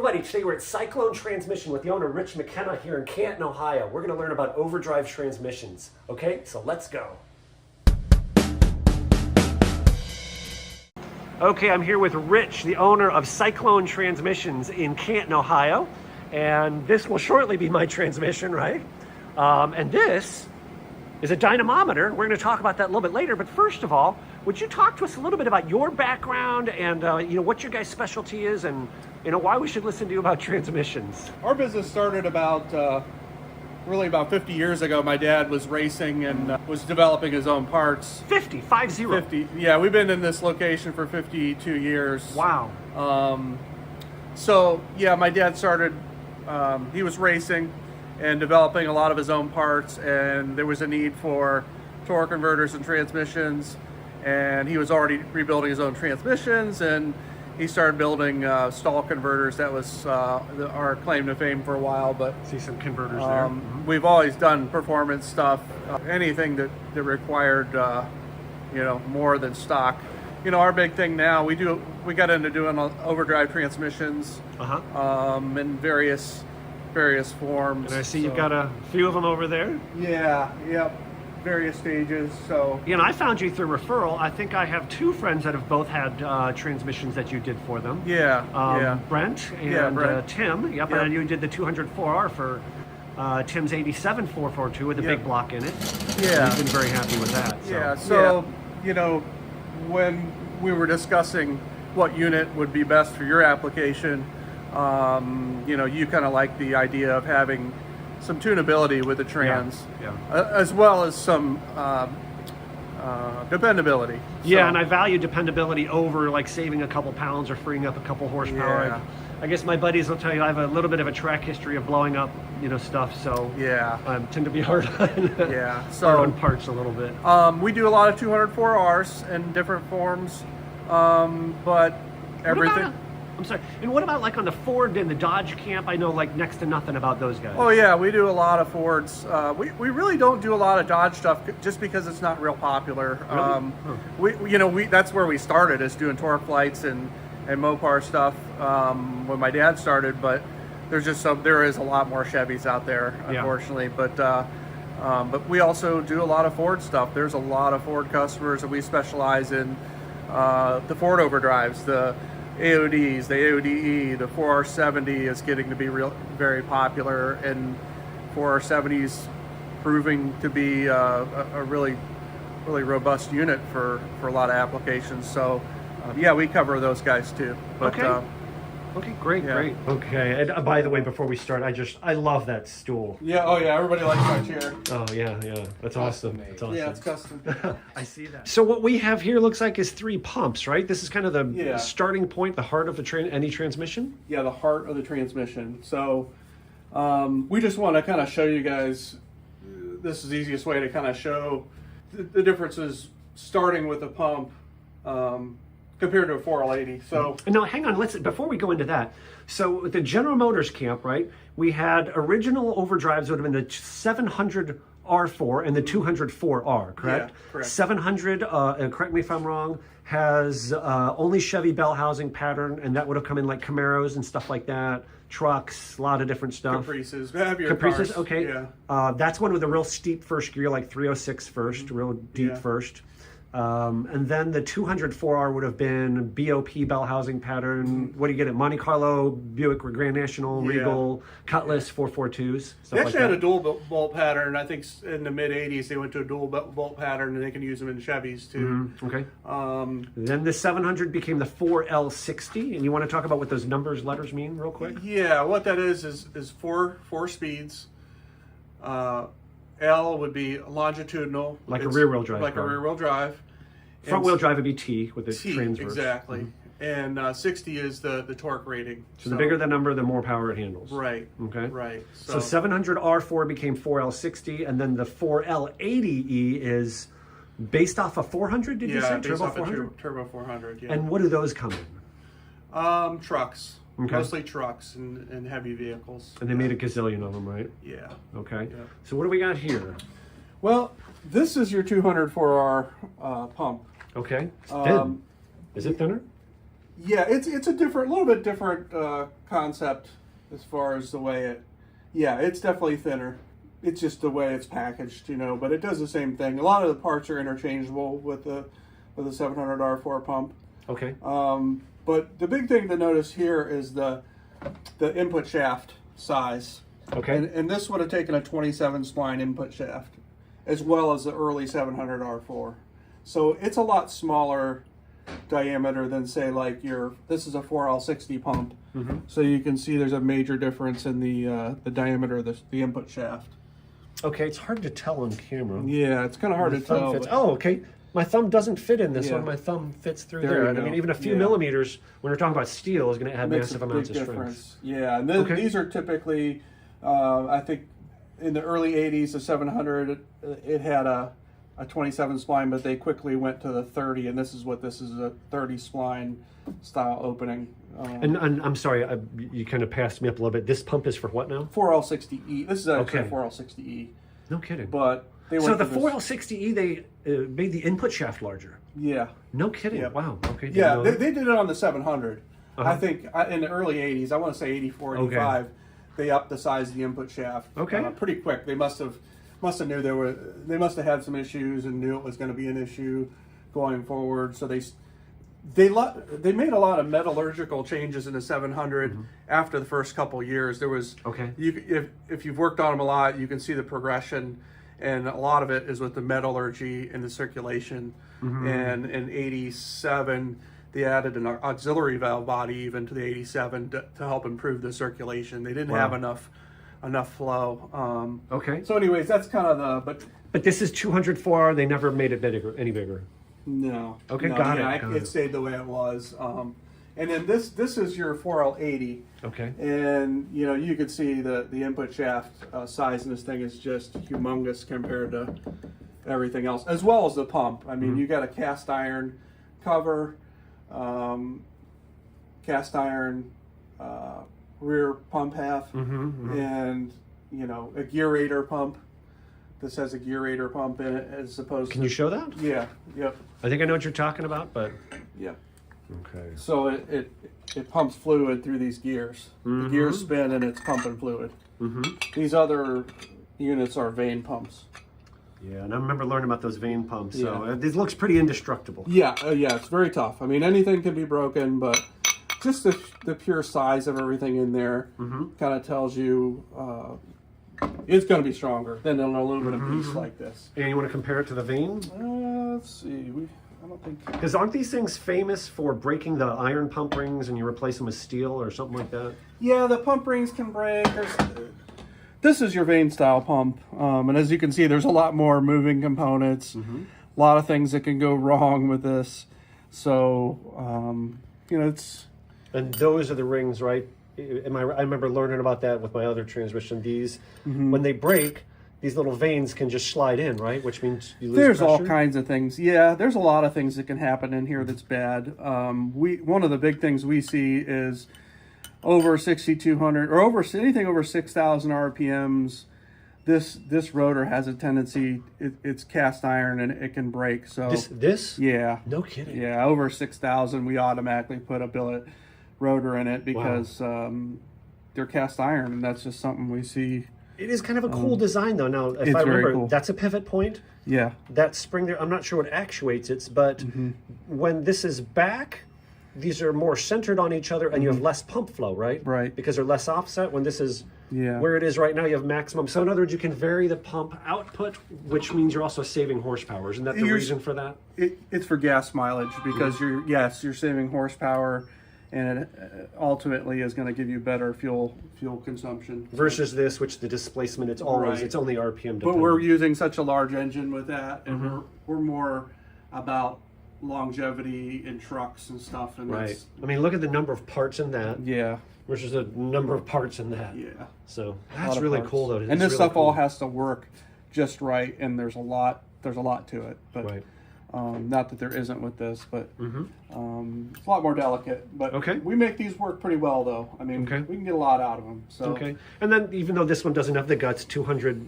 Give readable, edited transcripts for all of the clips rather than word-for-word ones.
everybody. Today we're at Cyclone Transmission with the owner, Rich McKenna, here in Canton, Ohio. We're going to learn about overdrive transmissions. Okay, so let's go. Okay, I'm here with Rich, the owner of Cyclone Transmissions in Canton, Ohio. And this will shortly be my transmission, right? And this is a dynamometer. We're going to talk about that a little bit later. But first of all, would you talk to us a little bit about your background and what your guys' specialty is, and why we should listen to you about transmissions? Our business started about 50 years ago. My dad was racing and was developing his own parts. 50. Yeah, we've been in this location for 52 years. Wow. So yeah, my dad started. He was racing and developing a lot of his own parts, and there was a need for torque converters and transmissions, and he was already rebuilding his own transmissions, and he started building stall converters. That was our claim to fame for a while. But see some converters there. We've always done performance stuff, anything that required more than stock. Our big thing now, we got into doing overdrive transmissions in various forms. And I see you've got a few of them over there. Yeah, yep. Various stages. So I found you through referral. I think I have two friends that have both had transmissions that you did for them. Yeah. Brent and Tim. Yep. And you did the 204R for Tim's 87 442 with a big block in it. Yeah. He's been very happy with that. So. Yeah. So when we were discussing what unit would be best for your application, you kind of like the idea of having some tunability with the trans, as well as some dependability. Yeah, and I value dependability over like saving a couple pounds or freeing up a couple horsepower. Yeah. I guess my buddies will tell you I have a little bit of a track history of blowing up, stuff. So I tend to be hard on hard on parts a little bit. We do a lot of 204Rs in different forms, but everything. I'm sorry. And what about like on the Ford and the Dodge camp? I know like next to nothing about those guys. Oh yeah, we do a lot of Fords. We really don't do a lot of Dodge stuff just because it's not real popular. Really? That's where we started, is doing torque flights and Mopar stuff when my dad started. But there is a lot more Chevys out there, unfortunately. But we also do a lot of Ford stuff. There's a lot of Ford customers, and we specialize in the Ford overdrives, the AODs, the AODE, the 4R70 is getting to be very popular, and 4R70's proving to be a really robust unit for a lot of applications. So we cover those guys too. But, okay, great. Okay, and by the way, before we start, I love that stool. Yeah, everybody likes my chair. Oh yeah, that's awesome. That's awesome. Yeah, it's custom. I see that. So what we have here looks like is 3 pumps, right? This is kind of the starting point, the heart of any transmission? Yeah, the heart of the transmission. So we just want to kind of show you guys, this is the easiest way to kind of show the differences starting with a pump compared to a 4L80. So no, hang on. Before we go into that. So with the General Motors camp, right? We had original overdrives would have been the 700 R4 and the 204R, correct? Yeah, correct. 700, and correct me if I'm wrong, has only Chevy bell housing pattern, and that would have come in like Camaros and stuff like that. Trucks, a lot of different stuff. Caprices, heavier cars. Okay. Yeah. That's one with a real steep first gear, like 306 first, real deep first. And then the 204R would have been BOP bell housing pattern. What do you get at Monte Carlo, Buick Grand National, Regal, Cutlass 442s? They actually had a dual bolt pattern. I think in the mid 80s they went to a dual bolt pattern, and they can use them in Chevys too. Okay. Then the 700 became the 4L60, and you want to talk about what those letters mean real quick? Yeah, what that is four speeds. L would be longitudinal, like a rear wheel drive. Like a rear wheel drive. Front wheel drive would be T with the transverse. Exactly. And 60 is the torque rating. So the bigger the number, the more power it handles. Right. Okay. Right. So 700 R4 became 4L60, and then the 4L80E is based off a 400. Did you say turbo 400? Turbo 400. Yeah. And what do those come in? Trucks. Okay. Mostly trucks and heavy vehicles. And they made a gazillion of them, right? Yeah. Okay. Yeah. So what do we got here? Well, this is your 204R pump. Okay. It's thin. Is it thinner? Yeah, it's a little bit different concept as far as the way it. Yeah, it's definitely thinner. It's just the way it's packaged, but it does the same thing. A lot of the parts are interchangeable with the 700 R4 pump. Okay. But the big thing to notice here is the input shaft size. Okay. And this would have taken a 27 spline input shaft, as well as the early 700 R4. So it's a lot smaller diameter than, say, like this is a 4L60 pump. Mm-hmm. So you can see there's a major difference in the diameter of the input shaft. Okay, it's hard to tell on camera. Yeah, it's kind of hard to tell. But... Oh, okay. My thumb doesn't fit in this one. My thumb fits through there. I mean, even a few millimeters, when we're talking about steel, is going to add massive amounts of strength. Yeah, and these are typically, I think, in the early 80s, the 700, it had a 27 spline, but they quickly went to the 30, and this is a 30 spline style opening. And I'm sorry, you kind of passed me up a little bit. This pump is for what now? 4L60E. This is actually a 4L60E. No kidding. But they so the 4L60E, they made the input shaft larger. Yeah. No kidding. Yeah. Wow. Okay. Yeah, they did it on the 700. I think in the early 80s, I want to say 84, 85, they upped the size of the input shaft. Okay. Pretty quick. They must have knew they must have had some issues and knew it was going to be an issue going forward. So they made a lot of metallurgical changes in the 700 after the first couple years. There was if you've worked on them a lot, you can see the progression, and a lot of it is with the metallurgy and the circulation. And in 87, they added an auxiliary valve body even to the 87 to help improve the circulation. They didn't have enough flow. So anyways, that's kind of But this is 204R. They never made it any bigger. No. Okay, no, got it. It stayed the way it was. And then this is your 4L80. Okay. And you could see the input shaft size in this thing is just humongous compared to everything else, as well as the pump. I mean, you got a cast iron cover, cast iron rear pump half, and a gearator pump. This has a gearator pump in it as opposed to... Can you show that? Yeah, yep. I think I know what you're talking about, but... Yeah. Okay. So it pumps fluid through these gears. The gears spin and it's pumping fluid. These other units are vane pumps. Yeah, and I remember learning about those vane pumps, so this looks pretty indestructible. Yeah, it's very tough. I mean, anything can be broken, but just the pure size of everything in there kind of tells you... it's going to be stronger than an aluminum piece like this. And you want to compare it to the vane? Let's see. I don't think... Because aren't these things famous for breaking the iron pump rings and you replace them with steel or something like that? Yeah, the pump rings can break. This is your vane style pump. And as you can see, there's a lot more moving components. A lot of things that can go wrong with this. So, it's... And those are the rings, right? I remember learning about that with my other transmission. These, when they break, these little vanes can just slide in, right? Which means you lose There's pressure. all kinds of things. Yeah, there's a lot of things that can happen in here that's bad. One of the big things we see is over 6,200 or anything over 6,000 RPMs. This rotor has a tendency. It's cast iron and it can break. So this? Yeah. No kidding. Yeah, over 6,000, we automatically put a billet rotor in it because they're cast iron, and that's just something we see. It is kind of a cool design, though. Now, if it's I remember, very cool. That's a pivot point. Yeah. That spring there, I'm not sure what actuates it, but when this is back, these are more centered on each other, and you have less pump flow, right? Right. Because they're less offset. When this is where it is right now, you have maximum. So in other words, you can vary the pump output, which means you're also saving horsepower. Isn't that the reason for that? It's for gas mileage because you're saving horsepower, and it ultimately is going to give you better fuel consumption versus this, which the displacement it's only RPM dependent. But we're using such a large engine with that, and we're more about longevity in trucks and stuff. And I mean, look at the number of parts in that. Yeah. Versus the number of parts in that. Yeah. So that's really cool, though. And this stuff all has to work just right, and there's a lot to it. But not that there isn't with this, but it's a lot more delicate. But we make these work pretty well, though. I mean, we can get a lot out of them. So and then even though this one doesn't have the guts, 200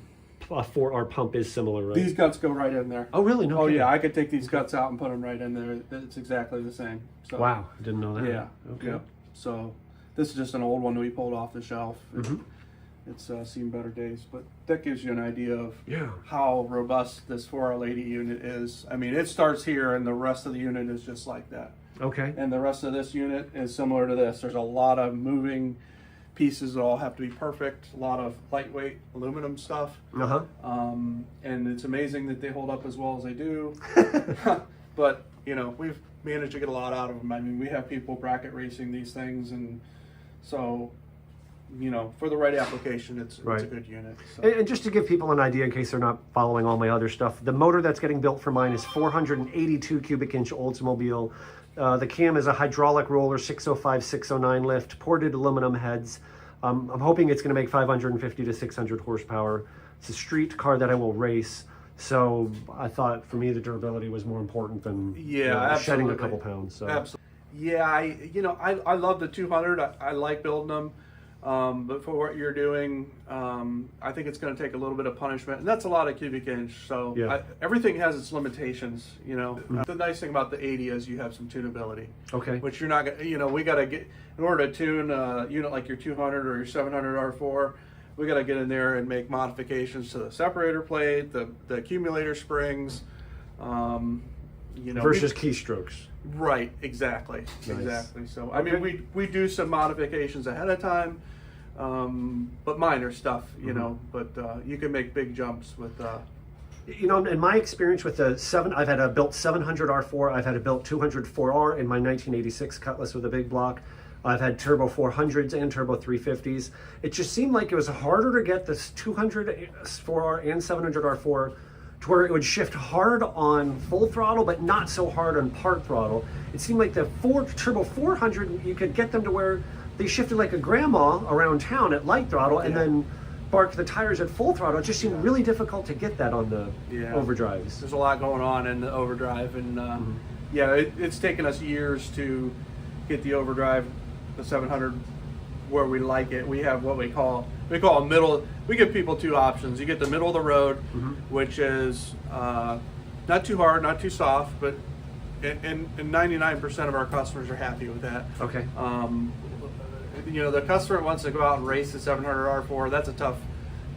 4R pump is similar, right? These guts go right in there. Oh, really? No Oh kidding. yeah, I could take these guts out and put them right in there. It's exactly the same. So, Wow, I didn't know that. Yeah. Okay. Yeah. So this is just an old one that we pulled off the shelf. Mm-hmm. It's seen better days, but that gives you an idea of Yeah. how robust this 4L80 unit is. I mean, it starts here, and the rest of the unit is just like that. Okay. And the rest of this unit is similar to this. There's a lot of moving pieces that all have to be perfect. A lot of lightweight aluminum stuff. Uh-huh. And it's amazing that they hold up as well as they do. But, you know, we've managed to get a lot out of them. I mean, we have people bracket racing these things, and so, you know, for the right application, it's a good unit. So. And just to give people an idea, in case they're not following all my other stuff, the motor that's getting built for mine is 482 cubic inch Oldsmobile. The cam is a hydraulic roller, 605, 609 lift, ported aluminum heads. I'm hoping it's going to make 550 to 600 horsepower. It's a street car that I will race. So I thought for me the durability was more important than shedding a couple pounds. So. Absolutely. Yeah, I love the 200. I like building them. But for what you're doing, I think it's going to take a little bit of punishment, and that's a lot of cubic inch. So everything has its limitations, you know. Mm-hmm. The nice thing about the 80 is you have some tunability. Okay. Which you're not going to, you know, we got to get, in order to tune a unit like your 200 or your 700 R4, we got to get in there and make modifications to the separator plate, the accumulator springs, you know. Versus keystrokes. Right, exactly, Nice. Exactly. So, I mean, we do some modifications ahead of time, but minor stuff, you know, but you can make big jumps with... You know, in my experience with I've had a built 700 R4, I've had a built 200 4R in my 1986 Cutlass with a big block. I've had turbo 400s and turbo 350s. It just seemed like it was harder to get this 200 4R and 700 R4 to where it would shift hard on full throttle, but not so hard on part throttle. It seemed like the turbo 400, you could get them to where they shifted like a grandma around town at light throttle and then bark the tires at full throttle. It just seemed really difficult to get that on the overdrives. There's a lot going on in the overdrive, and it's taken us years to get the overdrive, the 700, where we like it. We have what we call a middle. We give people two options. You get the middle of the road, which is not too hard, not too soft, but and 99% of our customers are happy with that. Okay. You know, the customer wants to go out and race the 700 R4. That's a tough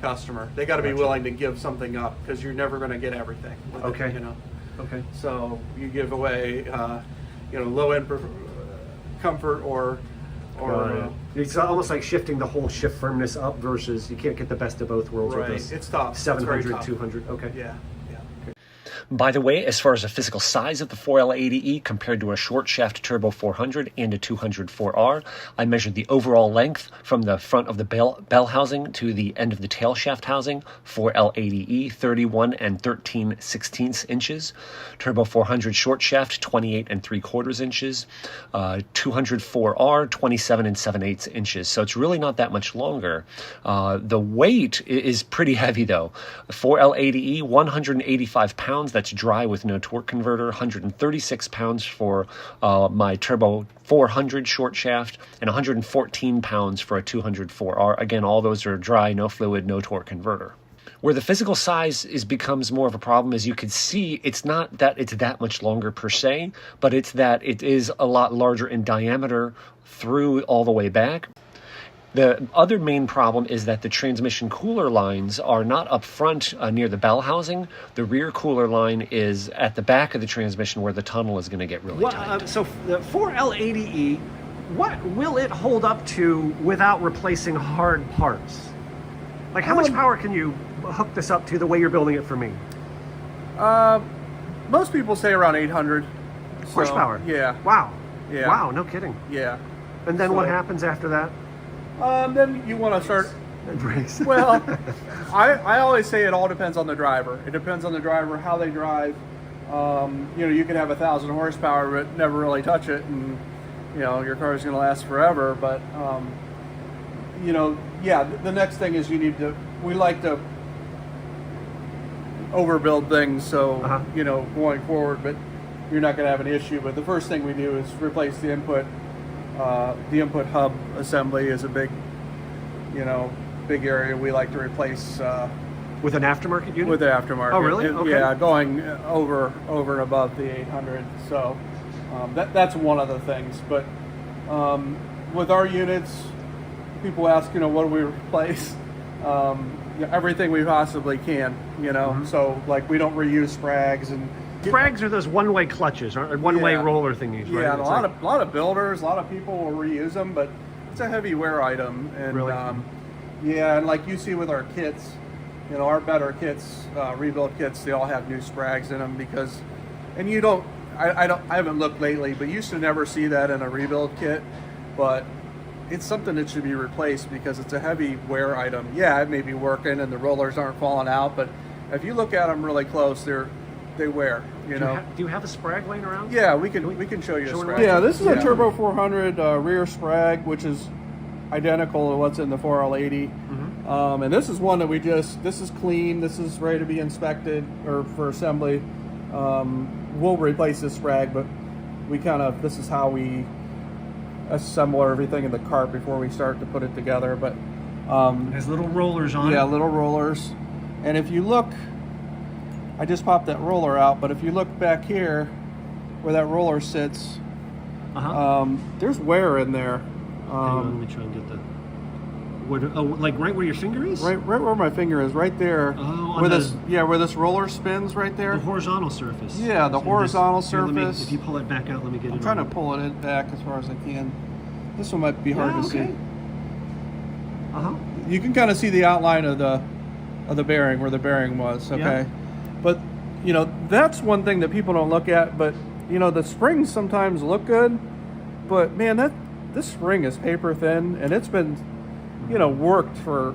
customer. They got to be willing to give something up, because you're never going to get everything with it, you know. Okay. So you give away, you know, low end comfort or it's almost like shifting the whole shift firmness up versus you can't get the best of both worlds with this. It's tough. 700, 200. Okay. Yeah. By the way, as far as the physical size of the 4L80E compared to a short shaft turbo 400 and a 200 4R, I measured the overall length from the front of the bell housing to the end of the tail shaft housing, 4L80E 31 and 13/16 inches, turbo 400 short shaft 28 and 3/4 inches, 200 4R 27 and 7/8 inches. So it's really not that much longer. The weight is pretty heavy though. 4L80E 185 pounds. That's dry with no torque converter. 136 pounds for my turbo 400 short shaft, and 114 pounds for a 200 4R. Again, all those are dry, no fluid, no torque converter. Where the physical size becomes more of a problem, as you can see, it's not that it's that much longer per se, but it's that it is a lot larger in diameter through all the way back. The other main problem is that the transmission cooler lines are not up front near the bell housing. The rear cooler line is at the back of the transmission where the tunnel is going to get really tight. So the 4L80E, what will it hold up to without replacing hard parts? Like how much power can you hook this up to the way you're building it for me? Most people say around 800 horsepower. Yeah. Wow. Yeah. Wow, no kidding. Yeah. And then what happens after that? Then you want to start. Race. Well, I always say it all depends on the driver. It depends on the driver, how they drive. You know, you can have 1,000 horsepower but never really touch it, and you know your car is going to last forever. But you know, yeah. The next thing is we like to overbuild things, so you know, going forward. But you're not going to have an issue. But the first thing we do is replace the input. The input hub assembly is a big area we like to replace With an aftermarket unit? with the aftermarket. Oh, really? And, Okay. Yeah, going over and above the 800. So that's one of the things. But with our units, people ask, what do we replace? Everything we possibly can, So like we don't reuse Sprags and. Sprags are those one-way clutches, or one-way roller thingies, right? Yeah, It's a lot of builders, a lot of people will reuse them, but it's a heavy wear item. And Really? and like you see with our kits, our better kits, rebuild kits, they all have new Sprags in them because, and you don't, I haven't looked lately, but you used to never see that in a rebuild kit, but it's something that should be replaced because it's a heavy wear item. Yeah, it may be working and the rollers aren't falling out, but if you look at them really close, they wear. Do you have a Sprag laying around? Yeah, we can show you a Show it Sprag. around? Yeah, this is a Turbo 400 rear Sprag, which is identical to what's in the 4L80. And this is one that this is clean. This is ready to be inspected or for assembly. We'll replace this Sprag, but this is how we assemble everything in the cart before we start to put it together. But It has little rollers on it. yeah, little rollers. And if you look, I just popped that roller out, but if you look back here where that roller sits, there's wear in there. Hang on, let me try and get the... like right where your finger is? Right where my finger is, right there. Oh, where this roller spins right there. The horizontal surface. Yeah, the horizontal surface. If you pull it back out, let me get it. I'm trying to pull it back as far as I can. This one might be hard to see. You can kind of see the outline of the bearing where the bearing was. Okay, Yeah. but that's one thing that people don't look at. But the springs sometimes look good, but man, this spring is paper thin, and it's been worked for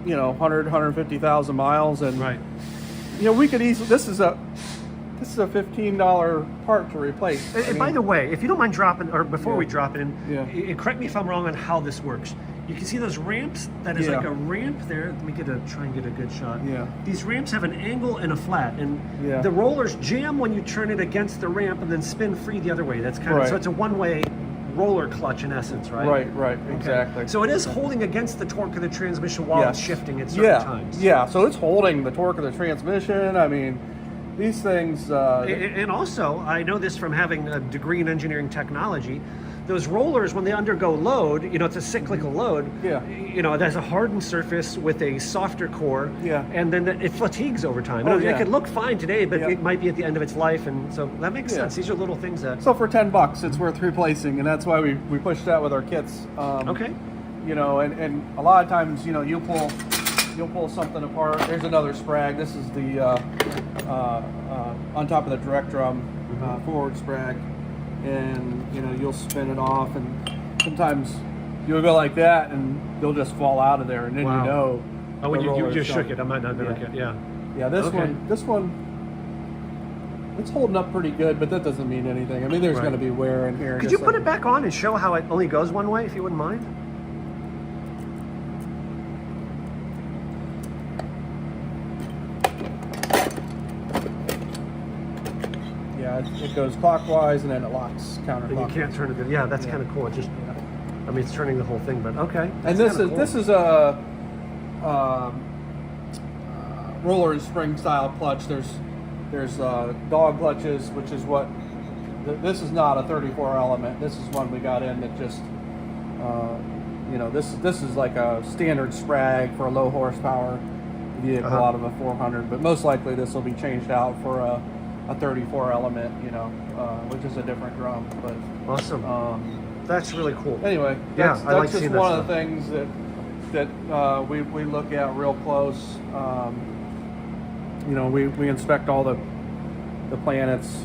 100 150,000 miles, and Right. we could easily, this is a $15 part to replace. And by the way, if you don't mind dropping, or before we drop it in, Yeah. correct me if I'm wrong on how this works. You can see those ramps. That is Yeah. like a ramp there. Let me try and get a good shot. Yeah. These ramps have an angle and a flat, and Yeah. the rollers jam when you turn it against the ramp, and then spin free the other way. That's kind of so Right. it's a one-way roller clutch in essence, right? Right, exactly. So it is holding against the torque of the transmission while it's shifting at certain Yeah, times. yeah. So it's holding the torque of the transmission. I mean, these things. And also, I know this from having a degree in engineering technology. Those rollers, when they undergo load, it's a cyclical load. Yeah. There's a hardened surface with a softer core. Yeah. And then it fatigues over time. Oh, It yeah. could look fine today, but Yeah. it might be at the end of its life, and so that makes Yeah. sense. These are little things that. So for $10, it's worth replacing, and that's why we push that with our kits. Okay. And a lot of times, you'll pull something apart. There's another Sprag. This is the on top of the direct drum forward Sprag, and you'll spin it off, and sometimes you'll go like that, and they'll just fall out of there, and then Wow. Oh, when the you roller's just shook done. it, I might not be like it. Yeah. Yeah, this Okay. one, it's holding up pretty good, but that doesn't mean anything. I mean, there's Right. going to be wear in here. Could just you put like- it back on and show how it only goes one way, if you wouldn't mind? Yeah, it goes clockwise and then it locks counterclockwise. And you can't turn it. Yeah, that's kind of cool. It just, I mean, it's turning the whole thing, but okay. And That's this kinda is cool. this is a roller and spring style clutch. There's dog clutches, which is what this is not a 34 element. This is one we got in that just this is like a standard Sprag for a low horsepower vehicle out of a 400. But most likely this will be changed out for a 34 element, which is a different drum. But Awesome. That's really cool. anyway, Yeah, that's, I like that's just seeing that one of stuff. the things that we look at real close. We inspect all the planets,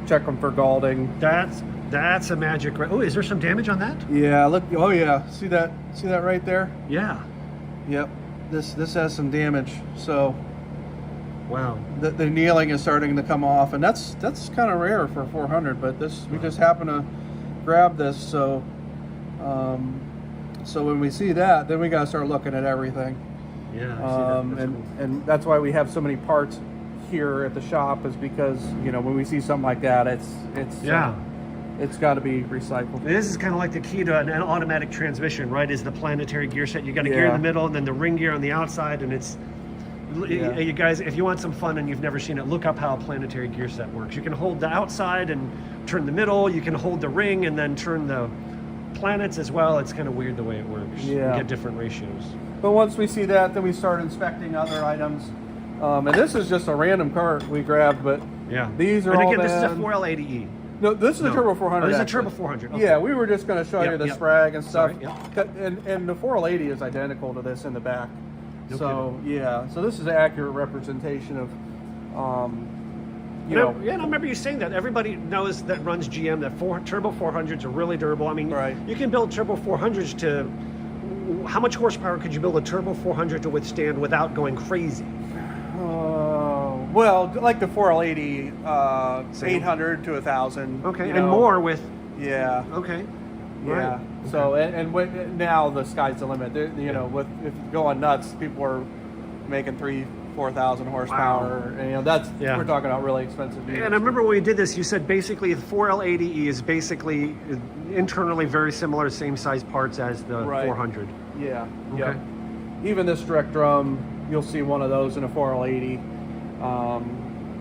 check them for galding. That's a magic. Oh, is there some damage on that? Yeah, look. Oh yeah, see that right there? Yeah. Yep. This has some damage. So Wow. the kneeling is starting to come off, and that's kind of rare for 400. But we just happen to grab this. So when we see that, then we got to start looking at everything. Yeah. I see that. That's cool. And that's why we have so many parts here at the shop, is because when we see something like that, it's it's got to be recycled. This is kind of like the key to an automatic transmission, right? Is the planetary gear set. You got a gear in Yeah. the middle, and then the ring gear on the outside, and it's Yeah. You guys, if you want some fun and you've never seen it, look up how a Planetary gear set works. You can hold the outside and turn the middle. You can hold the ring and then turn the planets as well. It's kind of weird the way it works. Yeah. You get different ratios. But once we see that, then we start inspecting other items. And this is just a random cart we grabbed, but Yeah. these are and all again, this is a bad. 4L80E. No, this is a Turbo Oh, 400. this is a actually. Turbo 400. Okay. Yeah, we were just going to show Yep, you the yep. Sprag and stuff. Sorry, And the 4L80 is identical to this in the back. No So, yeah. So this is an accurate representation of, you No, know. yeah, and I remember you saying that. Everybody knows that runs GM that Turbo 400s are really durable. I mean, Right. you can build Turbo 400s to. How much horsepower could you build a Turbo 400 to withstand without going crazy? Well, like the 4L80, Same. 800 to 1,000. Okay, you and know. more with. Yeah. Okay. Yeah. Right. So now the sky's the limit. You know, with if you go on nuts, people are making 3,000-4,000 horsepower. Wow. And, you know, that's Yeah. we're talking about really expensive vehicles. And I remember when we did this, you said basically the 4L80E is basically internally very similar, same size parts as the Right. 400. Yeah. Okay. Yeah. Even this direct drum, you'll see one of those in a 4L80.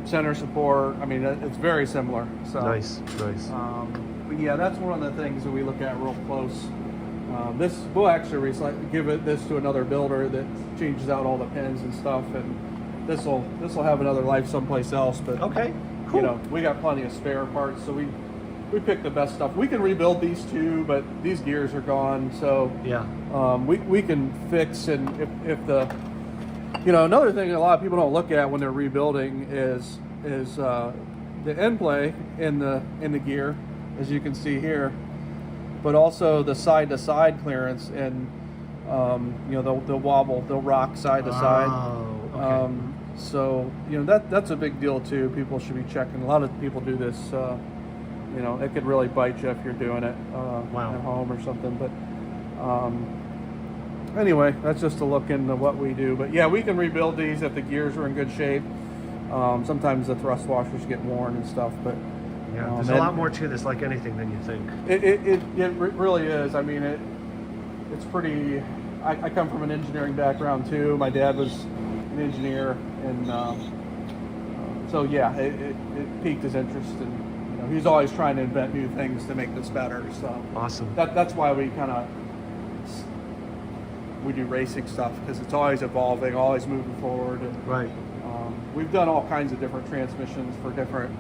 Center support. I mean, it's very similar. So Nice. But yeah, that's one of the things that we look at real close. This we'll actually give this to another builder that changes out all the pins and stuff, and this will have another life someplace else. But Okay. Cool. you know, we got plenty of spare parts, so we pick the best stuff. We can rebuild these too, but these gears are gone, so Yeah. we can fix. And if the another thing a lot of people don't look at when they're rebuilding is the end play in the gear, as you can see here, but also the side to side clearance, and they'll wobble, they'll rock side to side. Oh, okay. So that's a big deal too. People should be checking. A lot of people do this. It could really bite you if you're doing it Wow. at home or something. But anyway, that's just a look into what we do. But yeah, we can rebuild these if the gears are in good shape. Sometimes the thrust washers get worn and stuff, but Yeah, there's a lot more to this, like anything, than you think. it really is. I mean, it's pretty. I come from an engineering background too. My dad was an engineer, and so yeah, it piqued his interest, and he's always trying to invent new things to make this better. So Awesome. that's why we do racing stuff, because it's always evolving, always moving forward. And, Right. we've done all kinds of different transmissions for different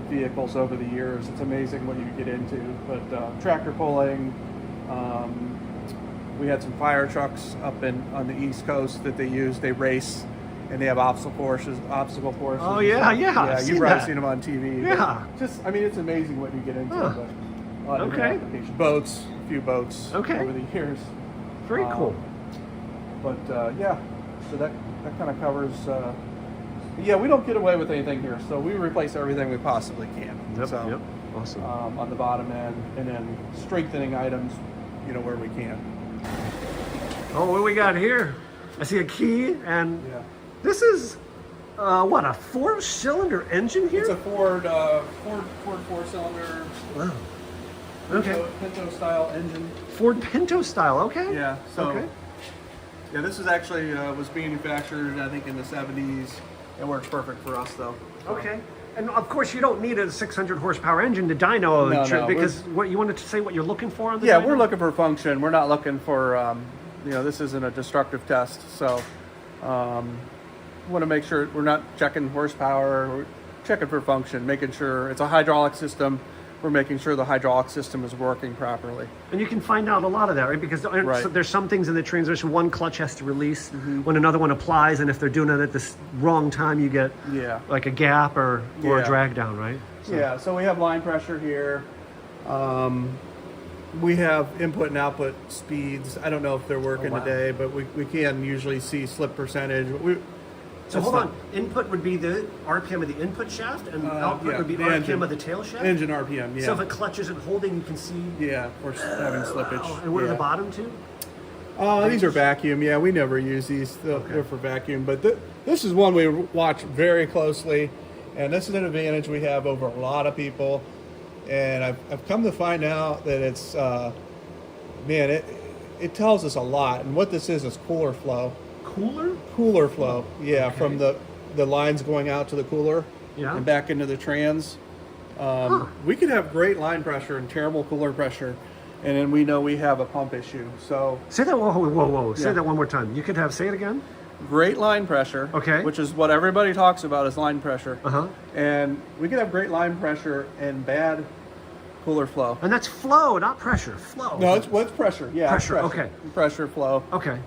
vehicles over the years. It's amazing what you get into. But tractor pulling, we had some fire trucks up on the East Coast that they use. They race, and they have obstacle courses. Oh, yeah, I've Yeah, seen you've probably that. seen them on TV. Yeah. But it's amazing what you get into. Huh. But a lot of different Okay. applications. Boats, a few boats Okay. over the years. Very cool. But yeah, so that kind of covers. Yeah, we don't get away with anything here, so we replace everything we possibly can. Yep. So, Yep. Awesome. on the bottom end, and then strengthening items, where we can. Oh, what do we got here? I see a key, and Yeah. this is what, a 4-cylinder engine here? It's a Ford 4-cylinder. Wow. Okay. Pinto style engine. Ford Pinto style. Okay. Yeah. So. Okay. Yeah, this is actually was manufactured, I think, in the 70s. It works perfect for us, though. Okay. And of course, you don't need a 600 horsepower engine to dyno No, a trip, no, because what you wanted to say what you're looking for on the Yeah, dyno? we're looking for function. We're not looking for, this isn't a destructive test. So, want to make sure we're not checking horsepower. We're checking for function, making sure it's a hydraulic system. We're making sure the hydraulic system is working properly. And you can find out a lot of that, right? Because Right. so there's some things in the transmission, one clutch has to release when another one applies, and if they're doing it at the wrong time, you get Yeah. like a gap or a Yeah. drag down, right? So- Yeah, so we have line pressure here. We have input and output speeds. I don't know if they're working wow. today, but we can usually see slip percentage. So hold on, input would be the RPM of the input shaft, and output yeah, would be the RPM engine. of the tail shaft? Engine RPM, yeah. So if a clutch isn't holding, you can see... Yeah, we're having slippage. Oh, and what are yeah. the bottom two? These are vacuum. Yeah, we never use these. They're for vacuum. But this is one we watch very closely, and this is an advantage we have over a lot of people. And I've come to find out that it tells us a lot. And what this is cooler flow. Cooler flow, yeah, from the lines going out to the cooler and back into the trans. We could have great line pressure and terrible cooler pressure, and then we know we have a pump issue. So say that. Whoa. Say that one more time. You could have. Say it again. Great line pressure, which is what everybody talks about is line pressure. And we could have great line pressure and bad cooler flow. And that's flow, not pressure. Flow. No, it's pressure. Yeah, pressure. Okay. Pressure flow. Okay.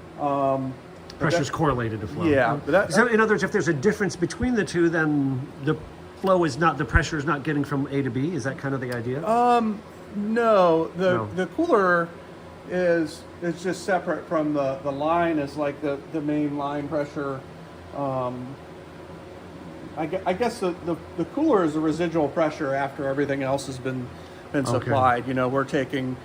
Pressure's correlated to flow. Yeah. So in other words, if there's a difference between the two, then the flow is not, the pressure is not getting from A to B. Is that kind of the idea? No. The cooler is just separate from the line is like the main line pressure. I guess the cooler is the residual pressure after everything else has been supplied. You know, we're taking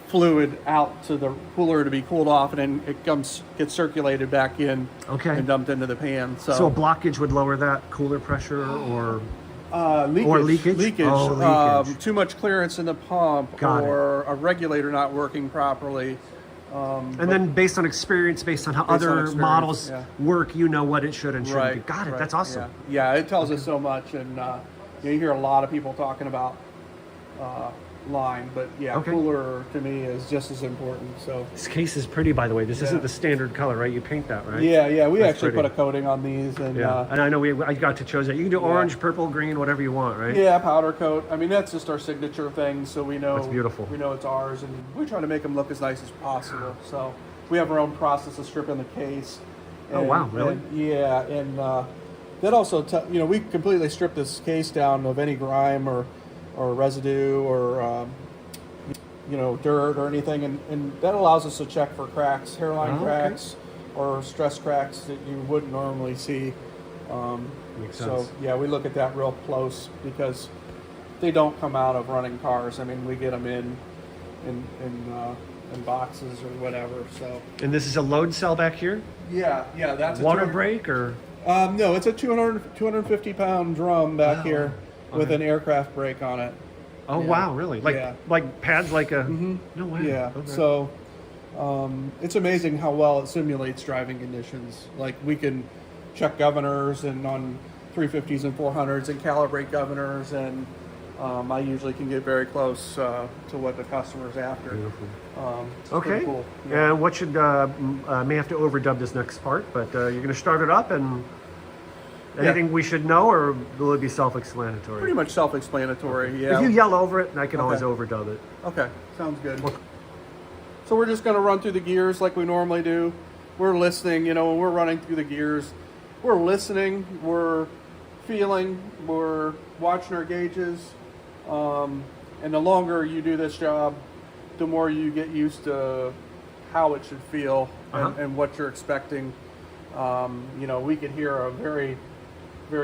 fluid out to the cooler to be cooled off, and then it gets circulated back in and dumped into the pan. So Leakage. Oh, leakage. Too much clearance in the pump, or a regulator not working properly. And then based on experience, based on how other models work, you know what it should and shouldn't be. Got it. That's awesome. Yeah, it tells us so much, and you hear a lot of people talking about line, but cooler to me is just as important. So this case is pretty, by the way. This isn't the standard color, right? You paint that, right? Yeah. We actually put a coating on these, and and I know I got to choose that. You can do orange, purple, green, whatever you want, right? Yeah, powder coat. I mean, that's just our signature thing, so we know it's beautiful. We know it's ours, and we try to make them look as nice as possible. So we have our own process of stripping the case. Oh wow, really? And that also, we completely strip this case down of any grime or residue or dirt or anything, and that allows us to check for cracks, hairline cracks, or stress cracks that you wouldn't normally see. Makes sense. So we look at that real close because they don't come out of running cars. I mean, we get them in boxes or whatever. So. And this is a load cell back here. Yeah, that's water brake or. No, it's a 250 pound drum back here. With an aircraft brake on it. Oh wow, really? Like pads, like a. No way. Yeah. Okay. So, it's amazing how well it simulates driving conditions. Like we can check governors and on 350s and 400s and calibrate governors, and I usually can get very close to what the customer's after. Beautiful. Okay. Cool. Yeah. And what should may have to overdub this next part, but you're going to start it up and. Anything we should know, or will it be self-explanatory? Pretty much self-explanatory, yeah. If you yell over it, I can always overdub it. Okay, sounds good. So we're just going to run through the gears like we normally do. We're listening, when we're running through the gears. We're listening, we're feeling, we're watching our gauges. And the longer you do this job, the more you get used to how it should feel and what you're expecting. We could hear a very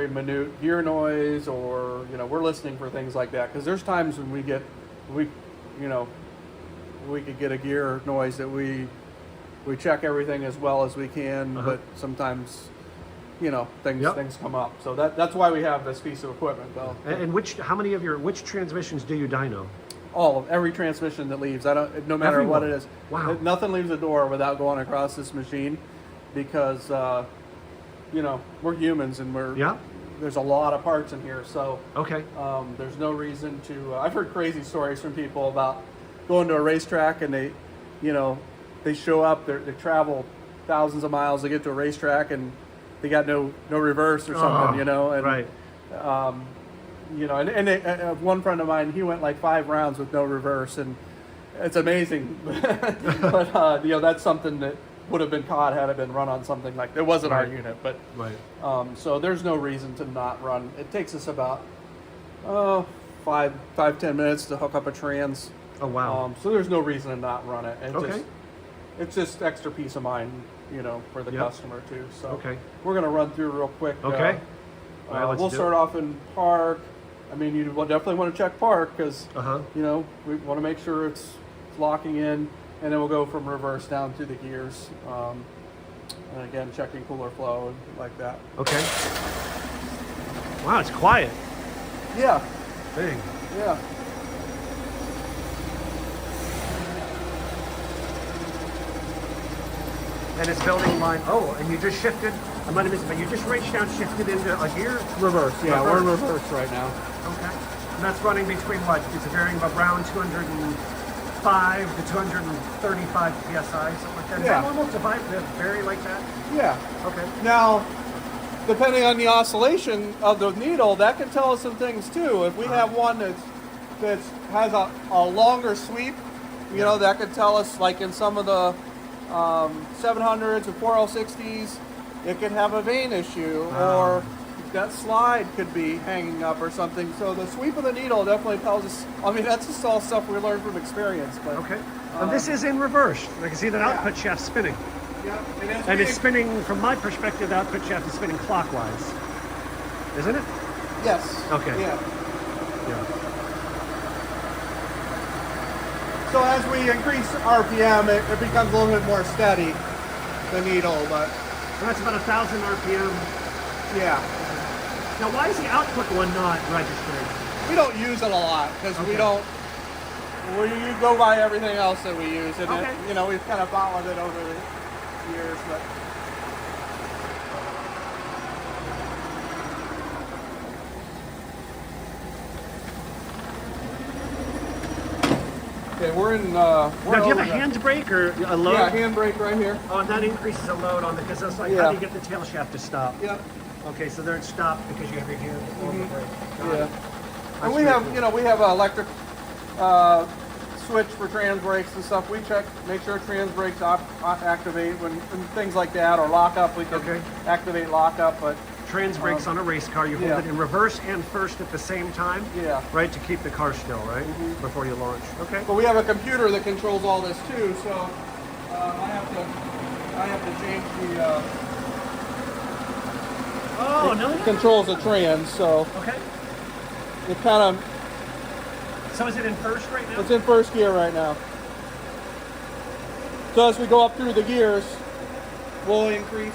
minute gear noise, or we're listening for things like that, because there's times when we could get a gear noise that we check everything as well as we can, but sometimes things come up. So that's why we have this piece of equipment, though. And which transmissions do you dyno? Every transmission that leaves. No matter what it is. Wow. Nothing leaves the door without going across this machine, because we're humans, and there's a lot of parts in here, so there's no reason to. I've heard crazy stories from people about going to a racetrack, and they show up, they travel thousands of miles to get to a racetrack, and they got no reverse or something, and right. One friend of mine, he went like 5 rounds with no reverse, and it's amazing. But that's something that would have been caught had it been run on something like that. It wasn't our unit, but so there's no reason to not run. It takes us about 5-10 minutes to hook up a trans. Oh wow! So there's no reason to not run it. And it's just extra peace of mind, for the customer too. So we're gonna run through real quick. Okay. We'll start off in park. I mean, you definitely want to check park, because we want to make sure it's locking in. And then we'll go from reverse down through the gears. And again, checking cooler flow and like that. Okay. Wow, it's quiet. Yeah. Dang. Yeah. and it's building line. Oh, and you just shifted. I might have missed it, but you just reached down, shifted into a gear. Reverse, yeah, we're in reverse right now. Okay. And that's running between what? It's varying around 205 to 235 psi, something like that. Is Yeah. that normal to vary like that? Yeah. Okay. Now, depending on the oscillation of the needle, that can tell us some things too. If we have one that has a longer sweep, you know, that could tell us, like in some of the 700s and 4L60s, it could have a vane issue, or that slide could be hanging up or something. So the sweep of the needle definitely tells us. I mean, that's just all stuff we learned from experience. But Okay. And this is in reverse. I can see that output shaft spinning. yeah, And it's spinning, from my perspective, the output shaft is spinning clockwise. Isn't it? Yes. Okay. Yeah. Yeah. So as we increase RPM, it becomes a little bit more steady, the needle, but So that's about 1,000 RPM. yeah. Now, why is the output one not registering? We don't use it a lot because Okay. we go by everything else that we use, and Okay. you know, we've kind of followed it over the years. But okay, we're in. Now, do you have a hand brake or a load? Yeah, handbrake right here. Oh, and that increases the load on because that's like, how Yeah. do you get the tail shaft to stop? Yep. Okay, so there it's stopped because you have your hand on the brake. Got Yeah. it. And we very have, cool. you know, we have an electric switch for trans brakes and stuff. We check, make sure trans brakes activate when things like that, or lockup. We can Okay. activate lockup, but Trans brakes on a race car, you hold yeah. it in reverse and first at the same time, yeah. right, to keep the car still, right, before you launch. Okay. But we have a computer that controls all this too, so I have to change the Oh, no. controls the trans, so Okay. it kind of So is it in first right now? it's in first gear right now. So as we go up through the gears, we'll increase.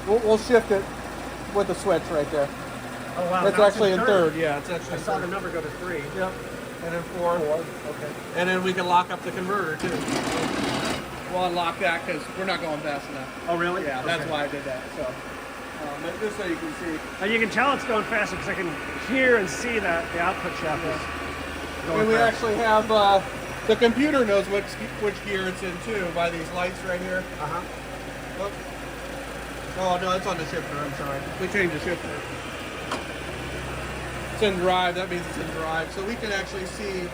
We'll shift it with the switch right there. Oh, wow. It's now actually in third. Yeah, it's actually I in saw the third. number go to 3. Yep. And then four. Okay. And then we can lock up the converter too. We'll unlock that because we're not going fast enough. Oh, really? Yeah, that's Okay. why I did that. So, but just so you can see. And you can tell it's going faster because I can hear and see that the output shaft is going And we fast. actually have the computer knows which gear it's in too by these lights right here. Uh-huh. Oh no, it's on the shifter. I'm sorry. We changed the shifter. It's in drive. That means it's in drive. So we can actually see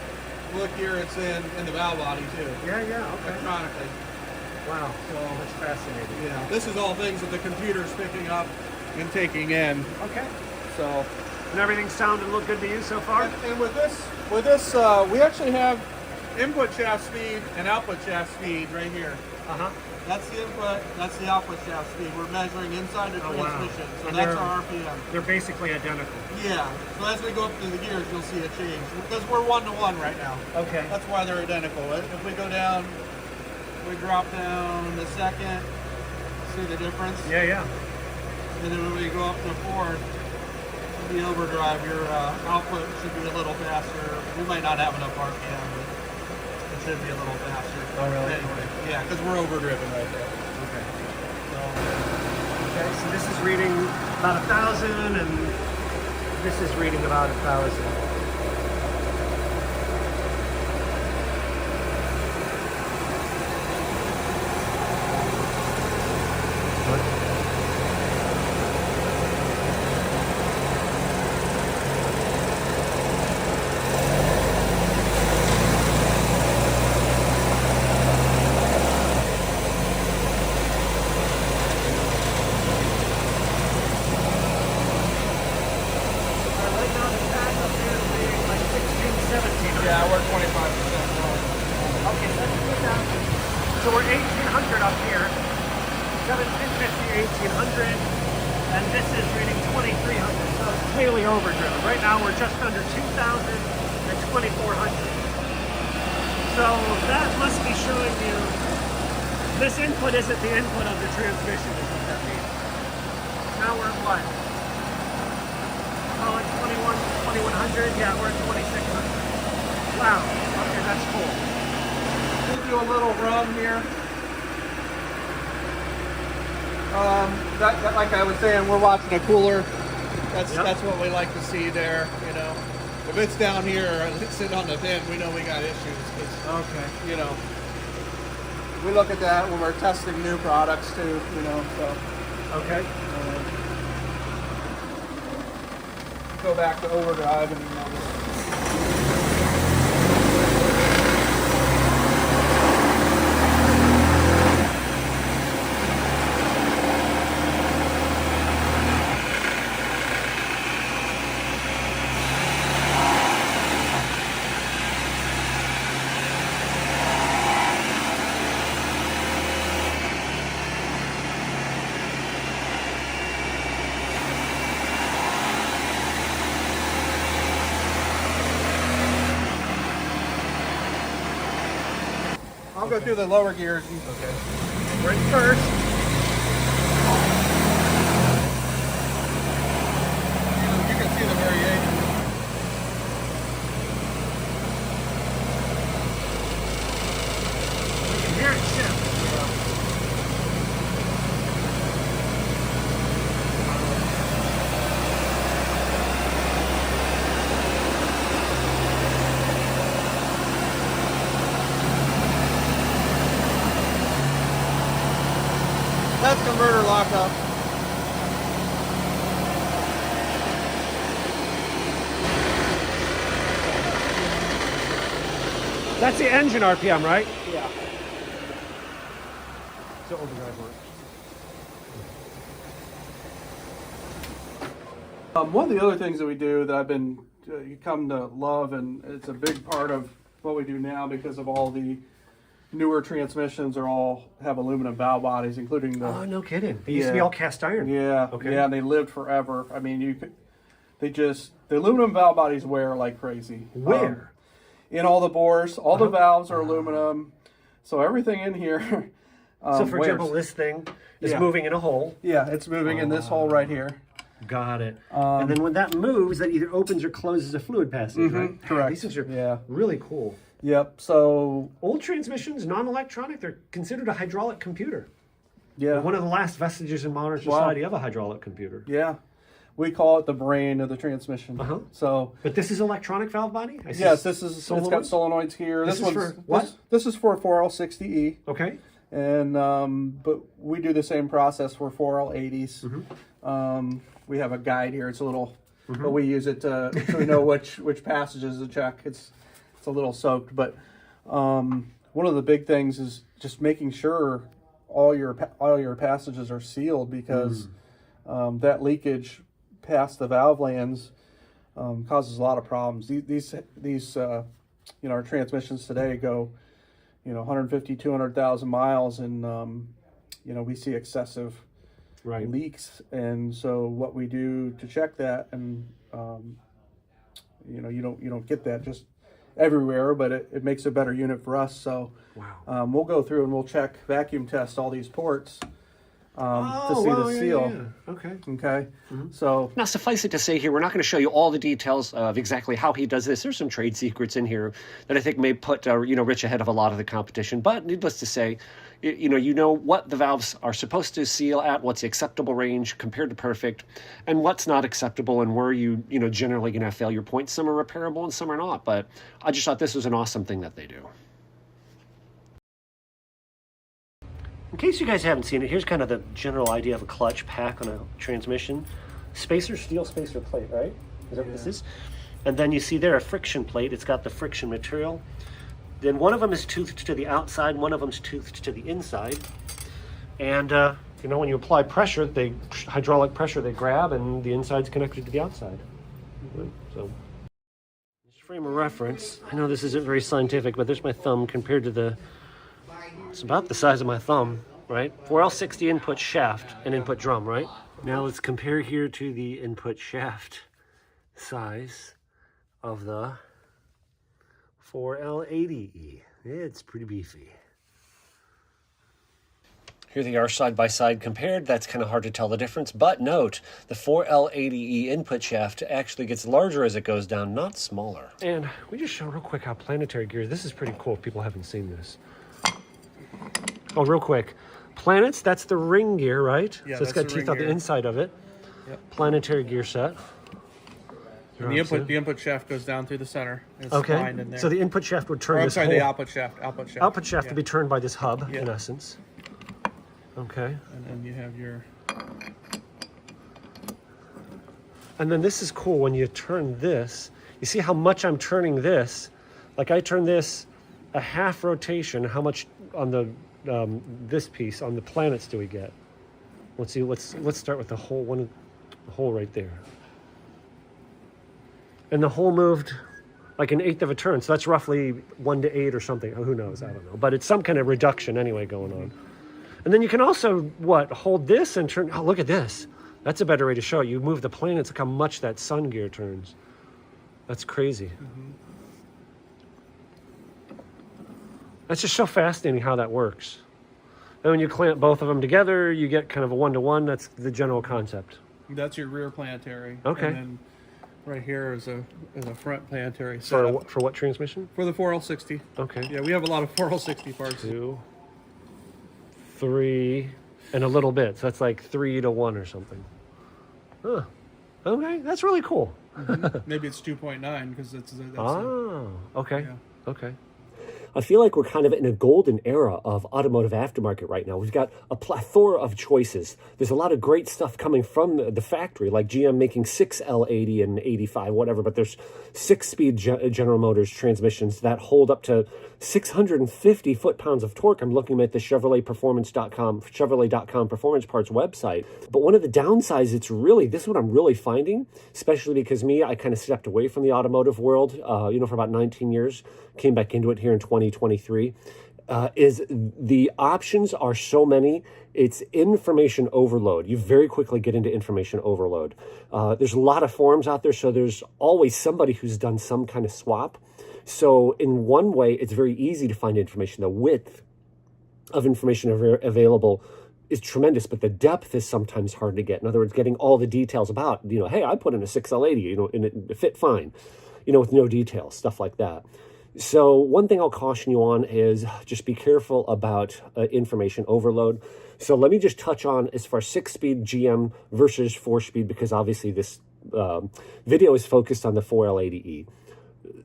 what gear it's in the valve body too, Yeah, okay. electronically. Wow. That's fascinating. Yeah. This is all things that the computer's picking up and taking in. Okay. So. And everything sounded and looked good to you so far? And with this, we actually have input shaft speed and output shaft speed right here. Uh-huh. That's the input, that's the output shaft speed. We're measuring inside the Oh, wow. transmission. So And that's they're- our RPM. They're basically identical. Yeah. So as we go up through the gears, you'll see a change. Because we're 1-to-1 right now. Okay. That's why they're identical. If we go down, we drop down the second, see the difference? Yeah. And then when we go up to fourth, the overdrive, your output should be a little faster. We might not have enough RPM, but it should be a little faster. Oh, really? Anyway, yeah, because we're overdriven right there. Okay. So, Okay, so this is reading about 1,000 and this is reading about 1,000. yeah, we're 25% more. Okay, so let's put down. So we're 1,800 up here. 750, 1,800. And this is reading 2,300. So it's clearly overdriven. Right now we're just under 2,000 and 2,400. So that must be showing you this input isn't the input of the transmission, is what that means. Now we're at what? Oh, it's 2,100. Yeah, we're at 2,600. Wow. Okay, that's cool. We'll do a little run here. That, like I was saying, we're watching a cooler. That's what we like to see there. You know, if it's down here and it's sitting on the vent, we know we got issues. Okay. You know, we look at that when we're testing new products too. You know, so. Okay. Go back to Overdrive and. I'll go through the lower gears. Okay. Brake first. You can see the variation. You can hear it shift. That's converter lockup. That's the engine RPM, right? Yeah. So overdrive works. One of the other things that we do that I've been you come to love, and it's a big part of what we do now because of all the newer transmissions all have aluminum valve bodies, including the. Oh, no kidding. They used to be all cast iron. Yeah. Okay. Yeah, and they lived forever. I mean, the aluminum valve bodies wear like crazy. Where? In all the bores, all the valves are aluminum, so everything in here. So, for wears. example, this thing is Yeah. moving in a hole. Yeah, it's moving in this hole right here. Got it. And then when that moves, that either opens or closes a fluid passage, right? correct. These things are Yeah. really cool. Yep. So Old transmissions, non-electronic, they're considered a hydraulic computer. yeah, One of the last vestiges in modern society of a hydraulic computer. yeah, we call it the brain of the transmission. Uh-huh. So But this is electronic valve body? I see yes, this is it's got solenoids? solenoids here. This is one's for what? This is for 4L60E, Okay. and but we do the same process for 4L80s. We have a guide here. It's a little, but we use it to so we know which passages to check. It's a little soaked, but one of the big things is just making sure all your passages are sealed, because that leakage past the valve lands causes a lot of problems. These our transmissions today go 150, 200,000 miles, and we see excessive leaks, and so what we do to check that, and you don't get that just everywhere, but it makes a better unit for us. So we'll go through and we'll check, vacuum test all these ports to see the seal. Yeah. Okay. Okay. So Now, suffice it to say here, we're not going to show you all the details of exactly how he does this. There's some trade secrets in here that I think may put Rich ahead of a lot of the competition. But needless to say, you know what the valves are supposed to seal at, what's the acceptable range compared to perfect, and what's not acceptable, and where you generally going to have failure points. Some are repairable and some are not. But I just thought this was an awesome thing that they do. In case you guys haven't seen it, here's kind of the general idea of a clutch pack on a transmission. Spacer, steel spacer plate, right? Is that what this is? And then you see there a friction plate. It's got the friction material. Then one of them is toothed to the outside, one of them's toothed to the inside. And when you apply pressure, hydraulic pressure, they grab, and the inside's connected to the outside. So, just frame of reference. I know this isn't very scientific, but there's my thumb compared to it's about the size of my thumb, right? 4L60 input shaft and input drum, right? Now let's compare here to the input shaft size of the 4L80E. It's pretty beefy. Here they are side by side compared. That's kind of hard to tell the difference. But note, the 4L80E input shaft actually gets larger as it goes down, not smaller. And we just show real quick how Planetary gears. This is pretty cool if people haven't seen this. Oh, real quick. Planets, that's the ring gear, right? Yeah, so it's that's got the teeth ring on the gear. inside of it. Yep. Planetary gear set. And the input shaft goes down through the center. It's Okay. lined in there. So the input shaft would turn Or, I'm this sorry, whole... the output shaft. Output shaft yeah. to be turned by this hub, Yeah. in essence. Okay. And then you have your... And then this is cool when you turn this. You see how much I'm turning this? Like I turn this a half rotation. How much on the this piece on the planets do we get? Let's see. Let's start with the whole one, the hole right there. And the hole moved like an eighth of a turn. So that's roughly 1 to 8 or something. Who knows? I don't know. But it's some kind of reduction anyway going on. And then you can also, hold this and turn. Oh, look at this. That's a better way to show it. You move the planets, look how much that sun gear turns. That's crazy. Mm-hmm. That's just so fascinating how that works. And when you clamp both of them together, you get kind of a 1-to-1. That's the general concept. That's your rear planetary. Okay. And then right here is a front planetary For setup. what transmission? For the 4L60. Okay. Yeah, we have a lot of 4L60 parts. 2, 3, and a little bit. So that's like 3-to-1 or something. Huh. Okay, that's really cool. Maybe it's 2.9 because that's Okay. Yeah. Okay. I feel like we're kind of in a golden era of automotive aftermarket right now. We've got a plethora of choices. There's a lot of great stuff coming from the factory, like GM making 6L80 and 85, whatever, but there's 6-speed General Motors transmissions that hold up to 650 foot-pounds of torque. I'm looking at the Chevrolet.com Performance Parts website. But one of the downsides, this is what I'm really finding, especially because I kind of stepped away from the automotive world, for about 19 years, came back into it here in 2023, is the options are so many. It's information overload. You very quickly get into information overload. There's a lot of forums out there, so there's always somebody who's done some kind of swap. So in one way, it's very easy to find information. The width of information available is tremendous, but the depth is sometimes hard to get. In other words, getting all the details about, hey, I put in a 6L80, and it fit fine, with no details, stuff like that. So one thing I'll caution you on is just be careful about information overload. So let me just touch on as far as 6-speed GM versus 4-speed, because obviously this video is focused on the 4L80E.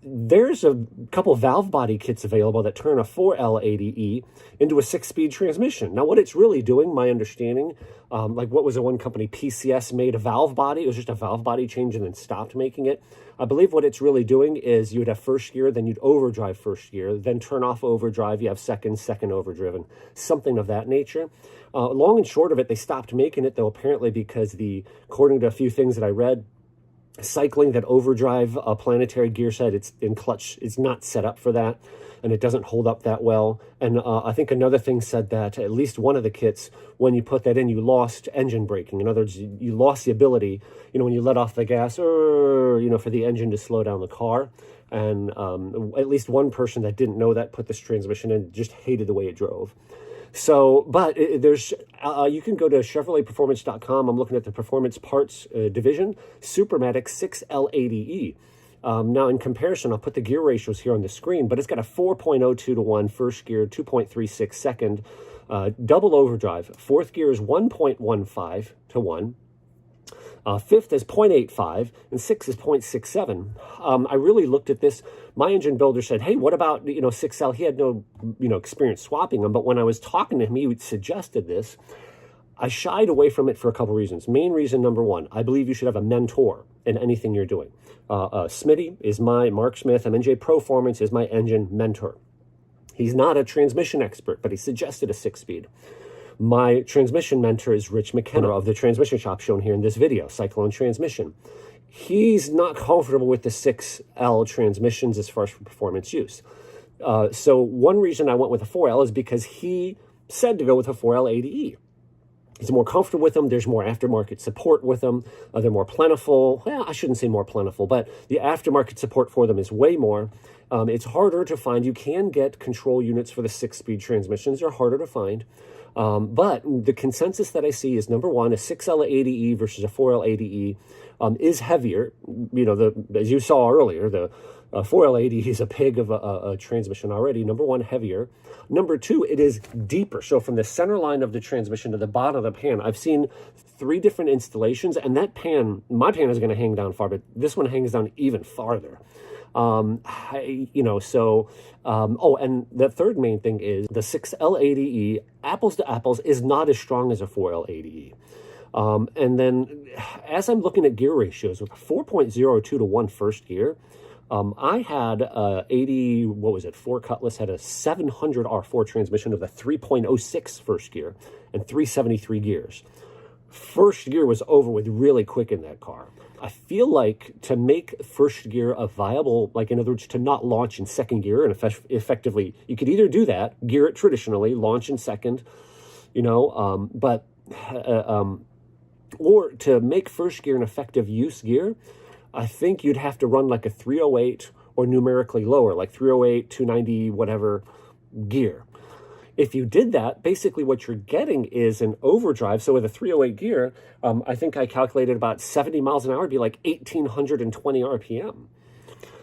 There's a couple valve body kits available that turn a 4L80E into a 6-speed transmission. Now, what it's really doing, my understanding, like what was the one company, PCS, made a valve body. It was just a valve body change and then stopped making it. I believe what it's really doing is you would have first gear, then you'd overdrive first gear, then turn off overdrive, you have second overdriven, something of that nature. Long and short of it, they stopped making it, though, apparently because according to a few things that I read, cycling that overdrive planetary gear set, it's in clutch, it's not set up for that, and it doesn't hold up that well. And I think another thing said that at least one of the kits, when you put that in, you lost engine braking. In other words, you lost the ability, when you let off the gas, for the engine to slow down the car. And at least one person that didn't know that put this transmission in, just hated the way it drove. So, but there's, you can go to ChevroletPerformance.com. I'm looking at the Performance Parts division, Supermatic 6L80E. Now, in comparison, I'll put the gear ratios here on the screen, but it's got a 4.02 to 1 first gear, 2.36 second, double overdrive. Fourth gear is 1.15 to 1. Fifth is 0.85, and sixth is 0.67. I really looked at this. My engine builder said, hey, what about, 6L? He had no, experience swapping them, but when I was talking to him, he suggested this. I shied away from it for a couple reasons. Main reason, number one, I believe you should have a mentor in anything you're doing. Smitty is Mark Smith, MNJ Proformance is my engine mentor. He's not a transmission expert, but he suggested a 6-speed. My transmission mentor is Rich McKenna of the transmission shop shown here in this video, Cyclone Transmission. He's not comfortable with the 6L transmissions as far as for performance use. So one reason I went with a 4L is because he said to go with a 4L80E. He's more comfortable with them. There's more aftermarket support with them. They're more plentiful. Well, I shouldn't say more plentiful, but the aftermarket support for them is way more. It's harder to find. You can get control units for the 6-speed transmissions. They're harder to find. But the consensus that I see is, number one, a 6L80E versus a 4L80E is heavier. As you saw earlier, the 4L80 is a pig of a transmission already. Number one, heavier. Number two, it is deeper. So from the center line of the transmission to the bottom of the pan, I've seen 3 different installations, and that pan, my pan is going to hang down far, but this one hangs down even farther. Oh, and the third main thing is the 6L80E, apples to apples, is not as strong as a 4L80E. And then as I'm looking at gear ratios with 4.02 to 1 first gear, I had 4 Cutlass had a 700 R4 transmission with a 3.06 first gear and 373 gears. First gear was over with really quick in that car. I feel like to make first gear a viable, like in other words, to not launch in second gear and effectively, you could either do that, gear it traditionally, launch in second, or to make first gear an effective use gear, I think you'd have to run like a 308 or numerically lower, like 308, 290, whatever gear. If you did that, basically what you're getting is an overdrive. So with a 308 gear, I think I calculated about 70 miles an hour would be like 1,820 RPM.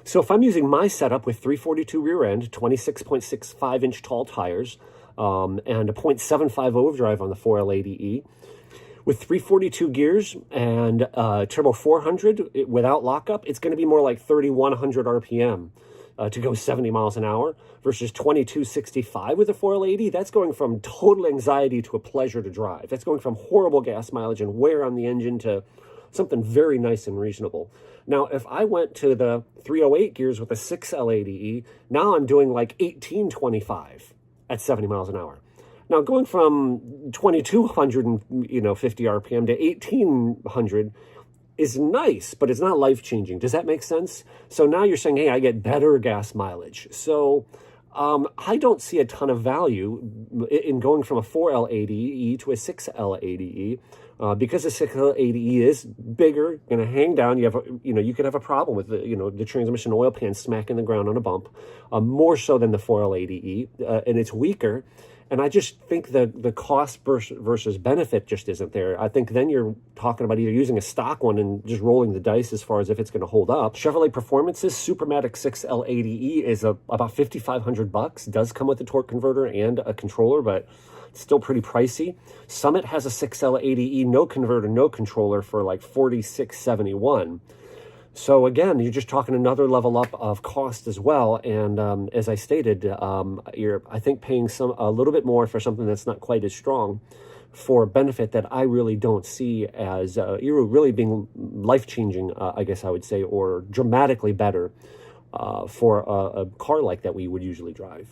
So if I'm using my setup with 342 rear end, 26.65-inch tall tires, and a 0.75 overdrive on the 4L80E, with 342 gears and turbo 400 without lockup, it's going to be more like 3,100 RPM to go 70 miles an hour versus 2265 with a 4L80. That's going from total anxiety to a pleasure to drive. That's going from horrible gas mileage and wear on the engine to something very nice and reasonable. Now, if I went to the 308 gears with a 6L80E, now I'm doing like 1825 at 70 miles an hour. Now, going from 2,250 RPM to 1,800 is nice, but it's not life-changing. Does that make sense? So now you're saying, hey, I get better gas mileage. So I don't see a ton of value in going from a 4L80E to a 6L80E because the 6L80E is bigger, going to hang down. You could have a problem with the transmission oil pan smacking the ground on a bump, more so than the 4L80E, and it's weaker. And I just think the cost versus benefit just isn't there. I think then you're talking about either using a stock one and just rolling the dice as far as if it's going to hold up. Chevrolet Performance's Supermatic 6L80E is about $5,500. Does come with a torque converter and a controller, but it's still pretty pricey. Summit has a 6L80E, no converter, no controller for like $4,671. So again, you're just talking another level up of cost as well. And as I stated, you're, I think, paying a little bit more for something that's not quite as strong for a benefit that I really don't see as you're really being life-changing, I guess I would say, or dramatically better for a car like that we would usually drive.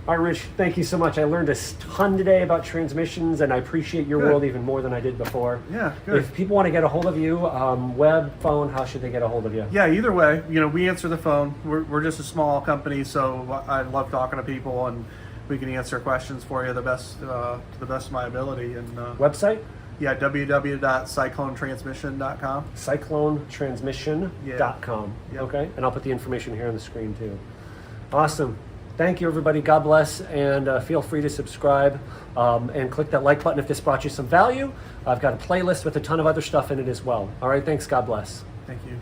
All right, Rich, thank you so much. I learned a ton today about transmissions, and I appreciate your world even more than I did before. Yeah, good. If people want to get a hold of you, web, phone, how should they get a hold of you? Yeah, either way, we answer the phone. We're just a small company, so I love talking to people, and we can answer questions for you to the best of my ability. And website? Yeah, www.cyclonetransmission.com. Cyclonetransmission.com. Yep. Okay, and I'll put the information here on the screen too. Awesome. Thank you, everybody. God bless, and feel free to subscribe and click that like button if this brought you some value. I've got a playlist with a ton of other stuff in it as well. All right, thanks. God bless. Thank you.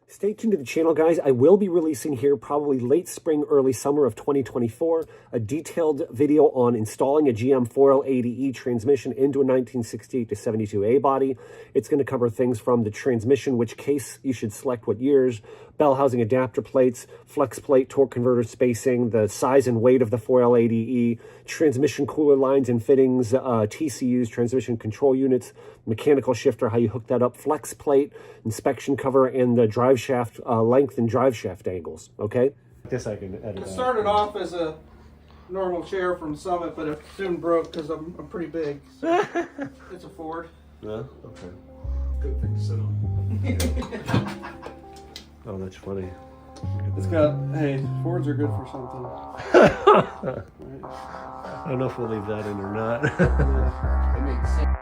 Stay tuned to the channel, guys. I will be releasing here probably late spring, early summer of 2024, a detailed video on installing a GM 4L80E transmission into a 1968 to 72A body. It's going to cover things from the transmission, which case you should select, what years, bell housing adapter plates, flex plate, torque converter spacing, the size and weight of the 4L80E, transmission cooler lines and fittings, TCUs, transmission control units, mechanical shifter, how you hook that up, flex plate, inspection cover, and the drive shaft length and drive shaft angles, okay? This I can edit. It started off as a normal chair from Summit, but it soon broke because I'm pretty big. So it's a Ford. Yeah, okay. Good thing to sit on. Oh, that's funny. It's got, hey, Fords are good for something. I don't know if we'll leave that in or not. Yeah. It makes sense.